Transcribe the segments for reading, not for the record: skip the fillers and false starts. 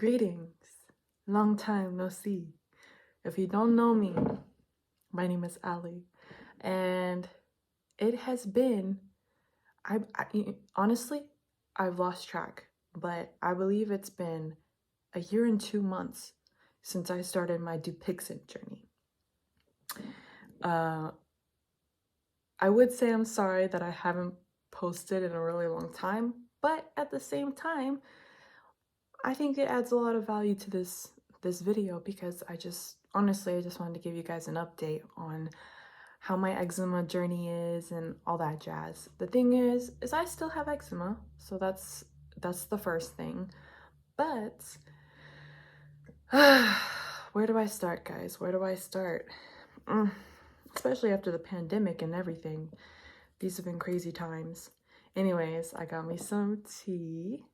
Greetings, long time no see. If you don't know me, my name is Ali, and it has been, honestly, I've lost track, but I believe it's been a year and 2 months since I started my Dupixent journey. I would say I'm sorry that I haven't posted in a really long time, but at the same time, I think it adds a lot of value to this video because I just wanted to give you guys an update on how my eczema journey is and all that jazz. The thing is I still have eczema, so that's the first thing. But where do I start, guys? Where do I start? Especially after the pandemic and everything. These have been crazy times. Anyways, I got me some tea.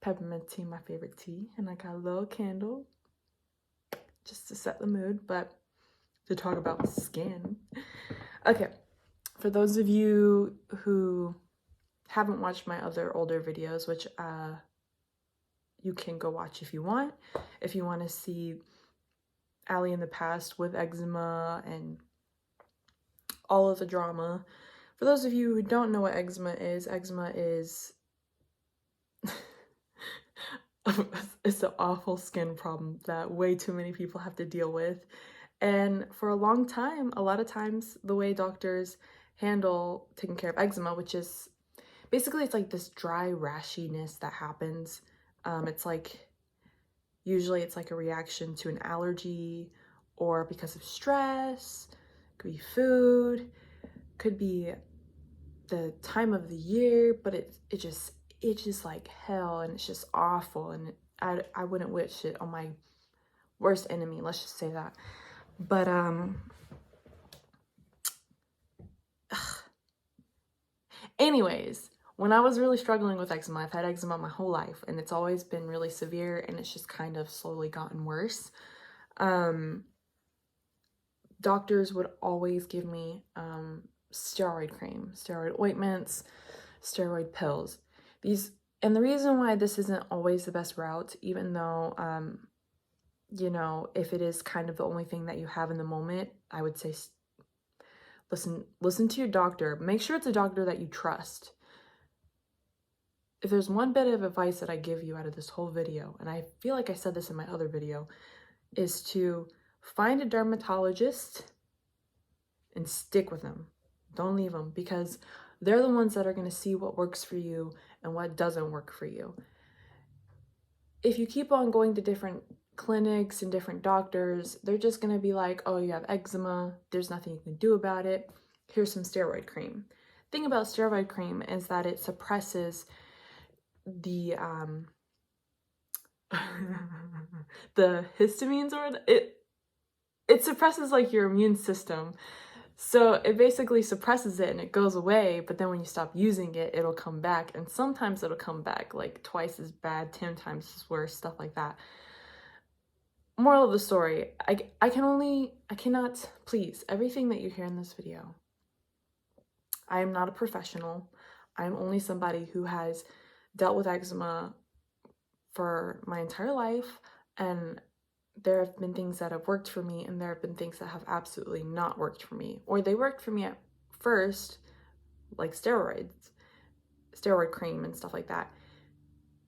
Peppermint tea, my favorite tea, and I got a little candle just to set the mood, but to talk about skin. Okay, for those of you who haven't watched my other older videos, which you can go watch if you want to see Ali in the past with eczema and all of the drama. For those of you who don't know what eczema is it's an awful skin problem that way too many people have to deal with. And for a long time, a lot of times, the way doctors handle taking care of eczema, which is basically, it's like this dry rashiness that happens. It's like, usually it's like a reaction to an allergy or because of stress. Could be food, could be the time of the year, but it's just like hell, and it's just awful, and I wouldn't wish it on my worst enemy, let's just say that. But anyways, when I was really struggling with eczema, I've had eczema my whole life, and it's always been really severe, and it's just kind of slowly gotten worse. Doctors would always give me steroid cream, steroid ointments, steroid pills. And the reason why this isn't always the best route, even though, you know, if it is kind of the only thing that you have in the moment, I would say listen to your doctor. Make sure it's a doctor that you trust. If there's one bit of advice that I give you out of this whole video, and I feel like I said this in my other video, is to find a dermatologist and stick with them. Don't leave them, because they're the ones that are going to see what works for you and what doesn't work for you. If you keep on going to different clinics and different doctors, they're just going to be like, oh, you have eczema, there's nothing you can do about it, here's some steroid cream. The thing about steroid cream is that it suppresses the the histamines, or it suppresses like your immune system. So it basically suppresses it and it goes away, but then when you stop using it, it'll come back. And sometimes it'll come back like twice as bad, 10 times as worse, stuff like that. Moral of the story, I cannot please everything that you hear in this video. I am not a professional. I'm only somebody who has dealt with eczema for my entire life, and there have been things that have worked for me, and there have been things that have absolutely not worked for me. Or they worked for me at first, like steroid cream and stuff like that.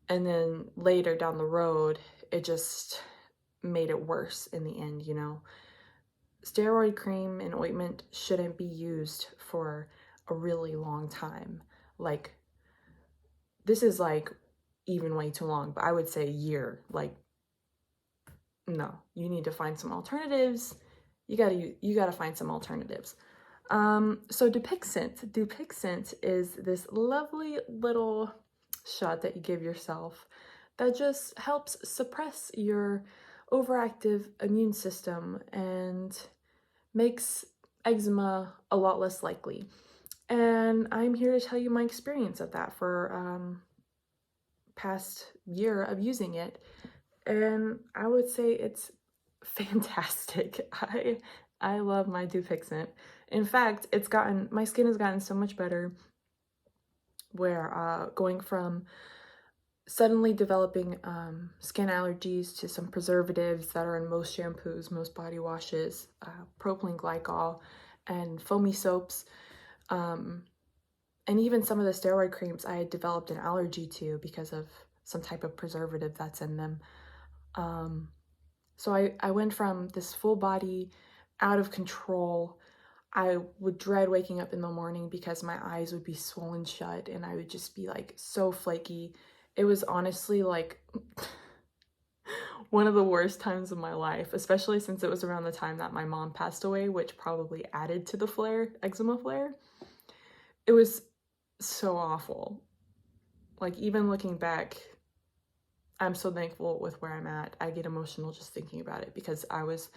And then later down the road, it just made it worse in the end, you know. Steroid cream and ointment shouldn't be used for a really long time. Like, this is like even way too long, but I would say a year. Like, no, you need to find some alternatives. You gotta find some alternatives. So Dupixent is this lovely little shot that you give yourself that just helps suppress your overactive immune system and makes eczema a lot less likely. And I'm here to tell you my experience of that for past year of using it. And I would say it's fantastic. I love my Dupixent. In fact, my skin has gotten so much better, where going from suddenly developing skin allergies to some preservatives that are in most shampoos, most body washes, propylene glycol, and foamy soaps. And even some of the steroid creams I had developed an allergy to because of some type of preservative that's in them. So I went from this full body, out of control. I would dread waking up in the morning because my eyes would be swollen shut and I would just be like so flaky. It was honestly like one of the worst times of my life, especially since it was around the time that my mom passed away, which probably added to the eczema flare. It was so awful. Like, even looking back, I'm so thankful with where I'm at. I get emotional just thinking about it because I was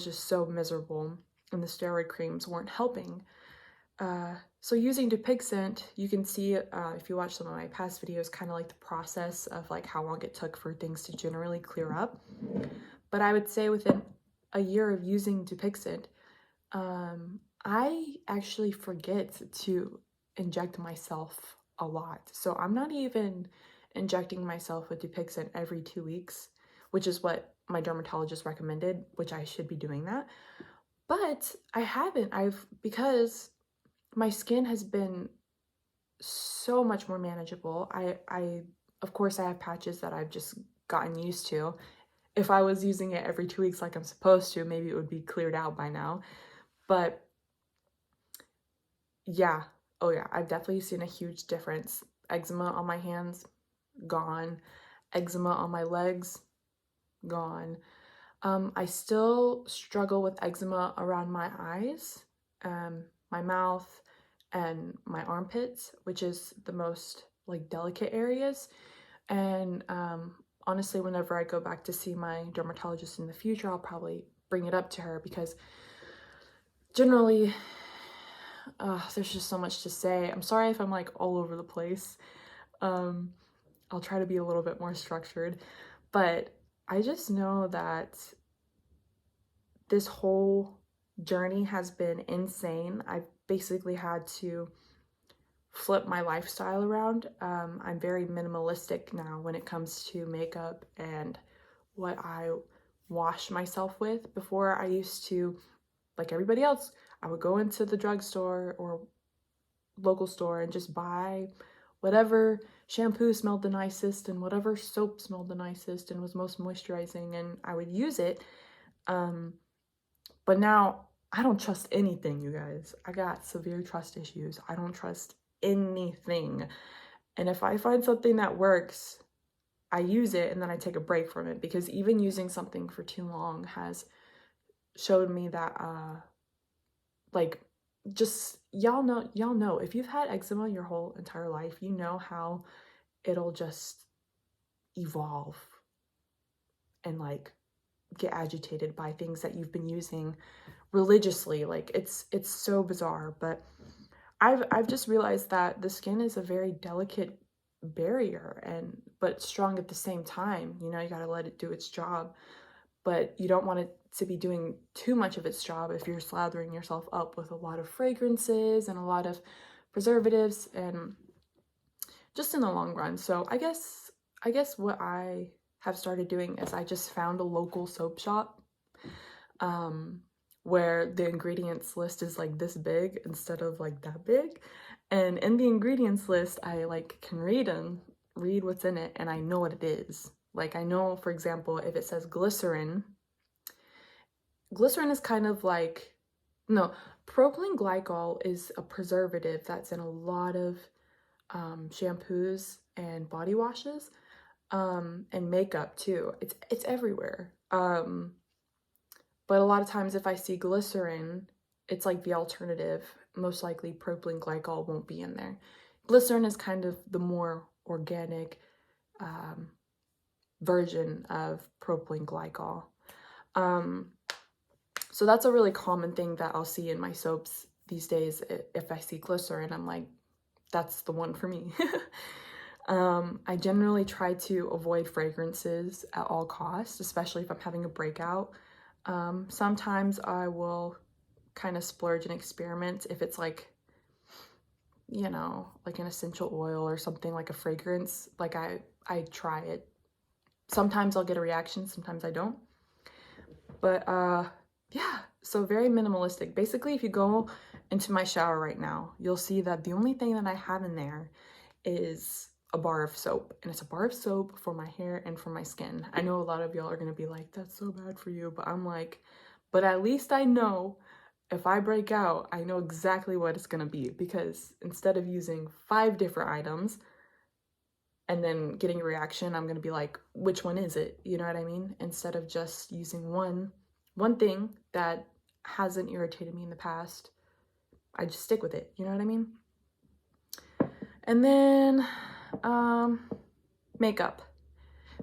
just so miserable and the steroid creams weren't helping. So using Dupixent, you can see if you watch some of my past videos, kind of like the process of like how long it took for things to generally clear up. But I would say within a year of using Dupixent, I actually forget to inject myself a lot. So I'm not even injecting myself with Dupixent every 2 weeks, which is what my dermatologist recommended, which I should be doing that. But I haven't. Because my skin has been so much more manageable. Of course, I have patches that I've just gotten used to. If I was using it every 2 weeks like I'm supposed to, maybe it would be cleared out by now. But yeah, oh yeah, I've definitely seen a huge difference. Eczema on my hands, gone. Eczema on my legs, gone. I still struggle with eczema around my eyes, my mouth, and my armpits, which is the most like delicate areas. And honestly, whenever I go back to see my dermatologist in the future, I'll probably bring it up to her because generally, there's just so much to say. I'm sorry if I'm like all over the place. I'll try to be a little bit more structured, but I just know that this whole journey has been insane. I've basically had to flip my lifestyle around. I'm very minimalistic now when it comes to makeup and what I wash myself with. Before, I used to, like everybody else, I would go into the drugstore or local store and just buy whatever shampoo smelled the nicest and whatever soap smelled the nicest and was most moisturizing, and I would use it. But now I don't trust anything, you guys. I got severe trust issues. I don't trust anything. And if I find something that works, I use it and then I take a break from it, because even using something for too long has showed me that like, just y'all know if you've had eczema your whole entire life, you know how it'll just evolve and like get agitated by things that you've been using religiously. Like, it's so bizarre. But I've just realized that the skin is a very delicate barrier, but strong at the same time. You know, you got to let it do its job, but you don't want it to be doing too much of its job if you're slathering yourself up with a lot of fragrances and a lot of preservatives, and just in the long run. So I guess what I have started doing is I just found a local soap shop where the ingredients list is like this big instead of like that big. And in the ingredients list, I like can read what's in it, and I know what it is. Like, I know, for example, if it says glycerin is kind of like, no, propylene glycol is a preservative that's in a lot of shampoos and body washes, and makeup too. It's everywhere. But a lot of times if I see glycerin, it's like the alternative. Most likely propylene glycol won't be in there. Glycerin is kind of the more organic version of propylene glycol. So that's a really common thing that I'll see in my soaps these days. If I see glycerin, I'm like, that's the one for me. I generally try to avoid fragrances at all costs, especially if I'm having a breakout. Sometimes I will kind of splurge and experiment if it's like you know, like an essential oil or something, like a fragrance, like I try it. Sometimes I'll get a reaction, sometimes I don't. But yeah, so very minimalistic. Basically, if you go into my shower right now, you'll see that the only thing that I have in there is a bar of soap, and it's a bar of soap for my hair and for my skin. I know a lot of y'all are gonna be like, that's so bad for you, but I'm like, but at least I know if I break out, I know exactly what it's gonna be, because instead of using 5 different items and then getting a reaction, I'm gonna be like, which one is it? You know what I mean? Instead of just using one thing that hasn't irritated me in the past, I just stick with it. You know what I mean? And then makeup.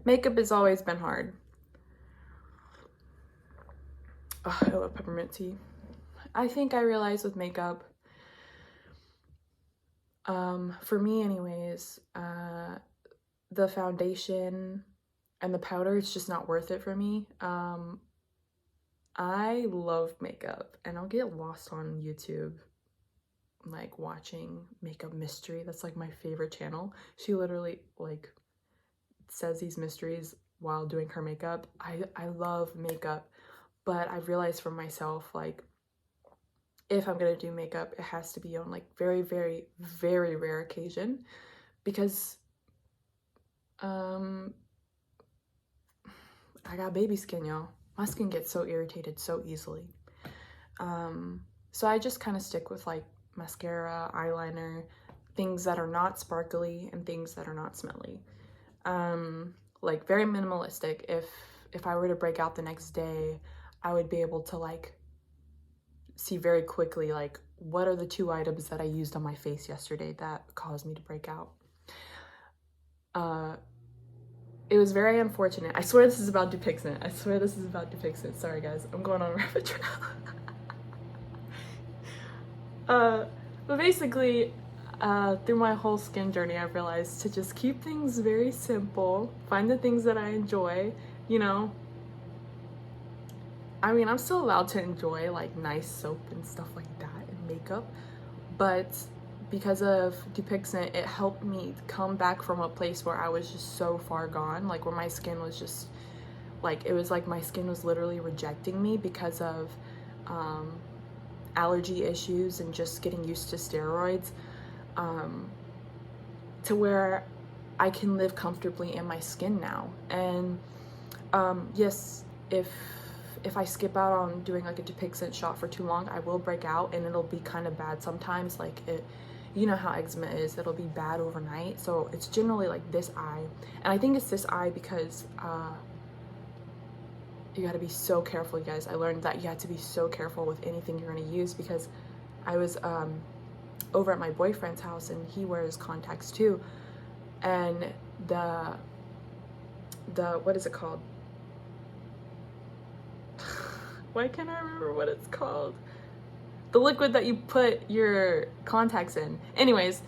Makeup has always been hard. Oh, I love peppermint tea. I think I realized with makeup, for me anyways, the foundation and the powder, it's just not worth it for me. I love makeup, and I'll get lost on YouTube, like watching Makeup Mystery. That's like my favorite channel. She literally like says these mysteries while doing her makeup. I love makeup, but I've realized for myself, like, if I'm gonna do makeup, it has to be on like very, very, very rare occasion, because I got baby skin, y'all. My skin gets so irritated so easily. So I just kind of stick with like mascara, eyeliner, things that are not sparkly and things that are not smelly. Like very minimalistic. If I were to break out the next day, I would be able to like see very quickly like what are the 2 items that I used on my face yesterday that caused me to break out. It was very unfortunate. I swear this is about Dupixent. I swear this is about Dupixent. Sorry guys, I'm going on a rabbit trail. But basically, through my whole skin journey, I've realized to just keep things very simple, find the things that I enjoy, you know. I mean, I'm still allowed to enjoy like nice soap and stuff like that and makeup, but because of Dupixent, it helped me come back from a place where I was just so far gone, like where my skin was just like, it was like my skin was literally rejecting me because of allergy issues and just getting used to steroids, to where I can live comfortably in my skin now. And yes, if I skip out on doing like a Dupixent shot for too long, I will break out, and it'll be kind of bad sometimes. Like, you know how eczema is, it'll be bad overnight. So it's generally like this eye, and I think it's this eye because you got to be so careful, you guys. I learned that you have to be so careful with anything you're going to use, because I was over at my boyfriend's house, and he wears contacts too, and the what is it called? Why can't I remember what it's called? The liquid that you put your contacts in. Anyways,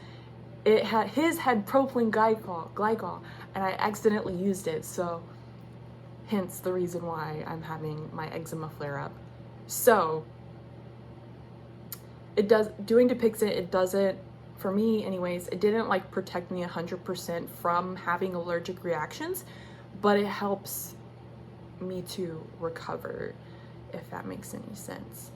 his had propylene glycol, and I accidentally used it, so hence the reason why I'm having my eczema flare up. So doing Dupixent, it doesn't, for me anyways, it didn't like protect me 100% from having allergic reactions, but it helps me to recover, if that makes any sense.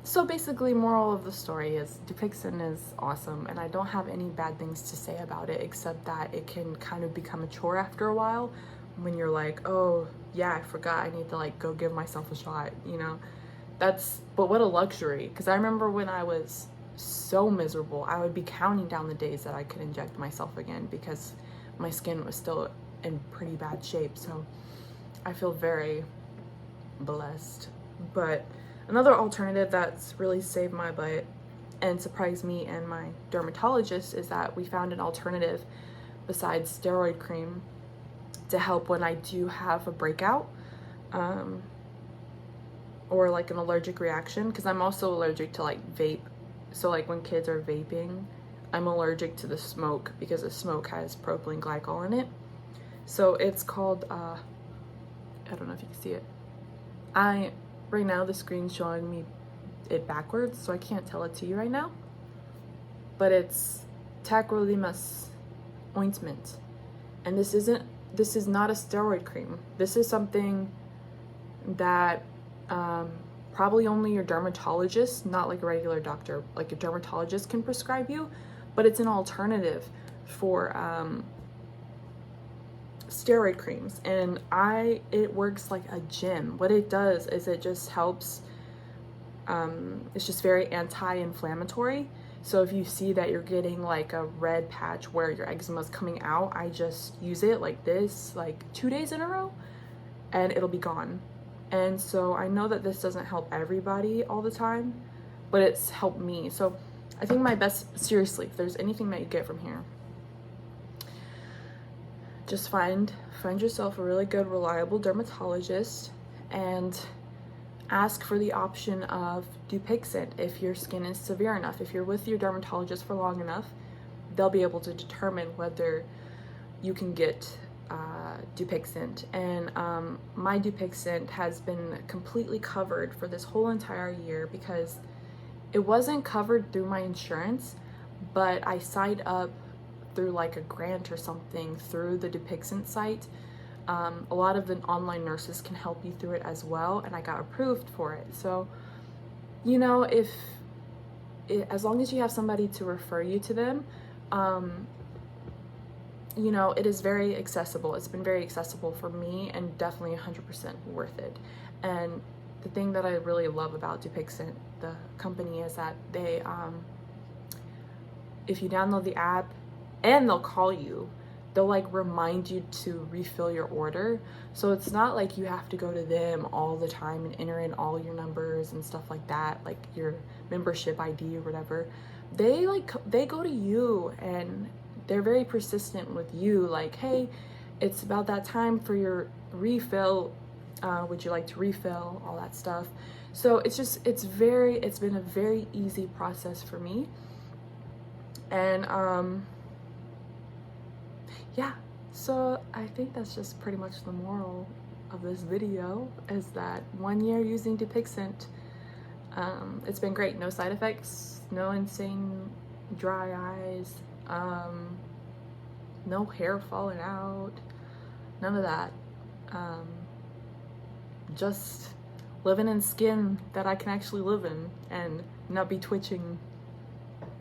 So basically, moral of the story is Dupixent is awesome, and I don't have any bad things to say about it, except that it can kind of become a chore after a while when you're like, oh yeah, I forgot, I need to like go give myself a shot, you know. But what a luxury, because I remember when I was so miserable, I would be counting down the days that I could inject myself again, because my skin was still in pretty bad shape. So I feel very blessed. But another alternative that's really saved my butt and surprised me and my dermatologist is that we found an alternative besides steroid cream to help when I do have a breakout, or like an allergic reaction, because I'm also allergic to like vape. So like when kids are vaping, I'm allergic to the smoke because the smoke has propylene glycol in it. So it's called, I don't know if you can see it. Right now the screen's showing me it backwards, so I can't tell it to you right now. But it's tacrolimus ointment. And this is not a steroid cream. This is something that probably only your dermatologist, not like a regular doctor, like a dermatologist can prescribe you, but it's an alternative for steroid creams. And it works like a gym. What it does is it just helps, it's just very anti-inflammatory. So if you see that you're getting like a red patch where your eczema is coming out, I just use it like this, like 2 days in a row, and it'll be gone. And so I know that this doesn't help everybody all the time, but it's helped me. So I think my best, seriously, if there's anything that you get from here, just find yourself a really good, reliable dermatologist and ask for the option of Dupixent if your skin is severe enough. If you're with your dermatologist for long enough, they'll be able to determine whether you can get Dupixent. And my Dupixent has been completely covered for this whole entire year because it wasn't covered through my insurance, but I signed up through like a grant or something through the Dupixent site. A lot of the online nurses can help you through it as well, and I got approved for it. So, you know, as long as you have somebody to refer you to them, you know, it is very accessible. It's been very accessible for me and definitely 100% worth it. And the thing that I really love about Dupixent, the company, is that they, if you download the app, and they'll call you, they'll like remind you to refill your order. So it's not like you have to go to them all the time and enter in all your numbers and stuff like that, like your membership ID or whatever. They go to you and they're very persistent with you, like, hey, it's about that time for your refill, would you like to refill, all that stuff. So it's been a very easy process for me. And yeah, so I think that's just pretty much the moral of this video, is that 1 year using Dupixent, it's been great. No side effects, no insane dry eyes, no hair falling out, none of that. Just living in skin that I can actually live in and not be twitching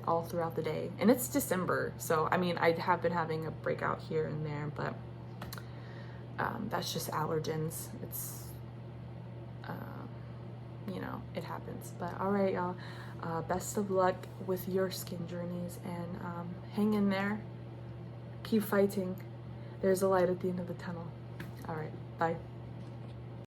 all throughout the day. And it's December, so I mean, I have been having a breakout here and there, but that's just allergens. It's you know, it happens. But all right, y'all, best of luck with your skin journeys, and hang in there, keep fighting. There's a light at the end of the tunnel. All right, bye.